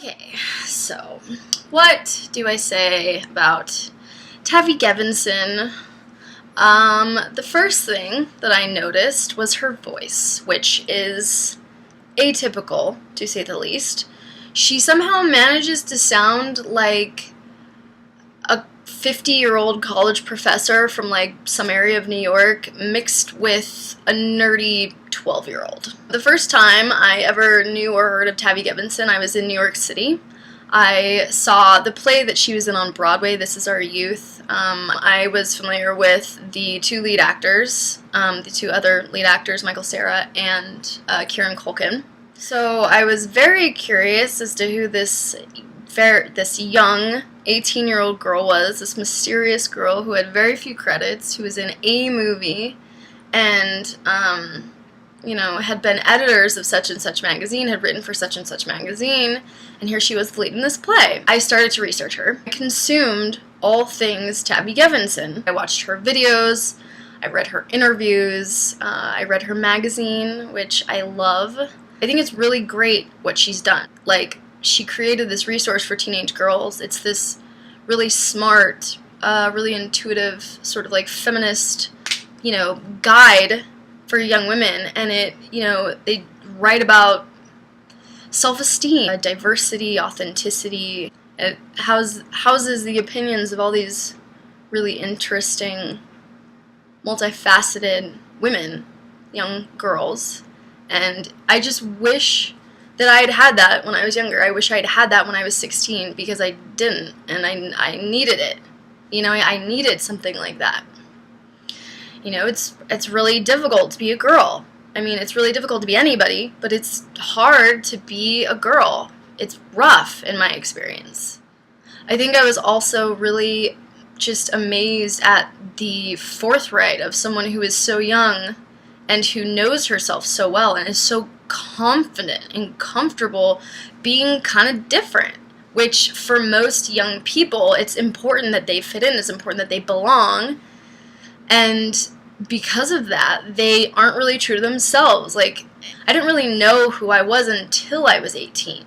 Okay, so what do I say about Tavi Gevinson? The first thing that I noticed was her voice, which is atypical, to say the least. She somehow manages to sound like a 50-year-old college professor from, like, some area of New York mixed with a nerdy 12-year-old. The first time I ever knew or heard of Tavi Gevinson, I was in New York City. I saw the play that she was in on Broadway, This Is Our Youth. I was familiar with the two lead actors, the two other lead actors, Michael Cera and Kieran Culkin. So I was very curious as to who this young 18-year-old girl was, this mysterious girl who had very few credits, who was in a movie, and had been editors of such and such magazine, had written for such and such magazine, and here she was the lead in this play. I started to research her. I consumed all things Tavi Gevinson. I watched her videos, I read her interviews, I read her magazine, which I love. I think it's really great what she's done. Like, she created this resource for teenage girls. It's this really smart, really intuitive, sort of like feminist, guide for young women, and they write about self-esteem, diversity, authenticity. It houses the opinions of all these really interesting, multifaceted women, young girls, and I just wish that I had that when I was younger. I wish I had that when I was 16, because I didn't, and I needed it. I needed something like that. It's really difficult to be a girl. I mean, it's really difficult to be anybody, but it's hard to be a girl. It's rough, in my experience. I think I was also really just amazed at the forthright of someone who is so young and who knows herself so well and is so confident and comfortable being kind of different, which for most young people, it's important that they fit in, it's important that they belong, and because of that, they aren't really true to themselves. Like, I didn't really know who I was until I was 18,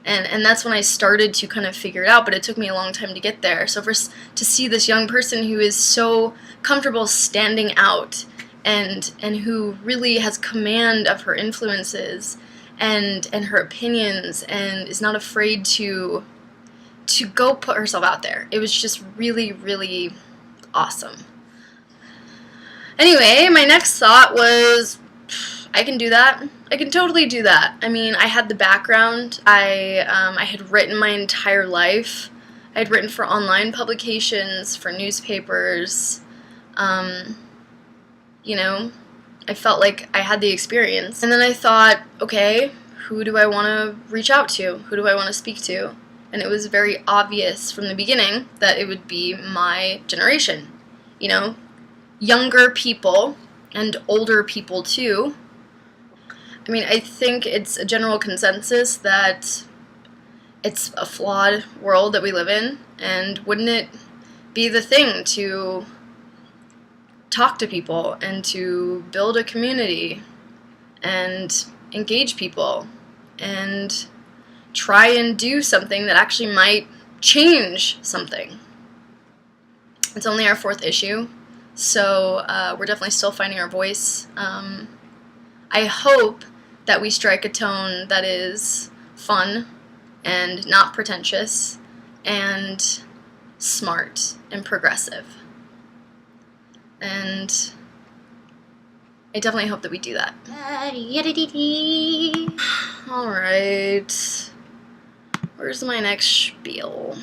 and that's when I started to kind of figure it out, but it took me a long time to get there. So to see this young person who is so comfortable standing out and who really has command of her influences and her opinions and is not afraid to go put herself out there. It was just really, really awesome. Anyway, my next thought was, I can do that. I can totally do that. I mean, I had the background. I had written my entire life. I had written for online publications, for newspapers. I felt like I had the experience. And then I thought, okay, who do I want to reach out to? Who do I want to speak to? And it was very obvious from the beginning that it would be my generation. Younger people, and older people too. I mean, I think it's a general consensus that it's a flawed world that we live in, and wouldn't it be the thing to talk to people and to build a community and engage people and try and do something that actually might change something? It's only our 4th issue, so we're definitely still finding our voice. I hope that we strike a tone that is fun and not pretentious and smart and progressive. And I definitely hope that we do that. Alright. Where's my next spiel?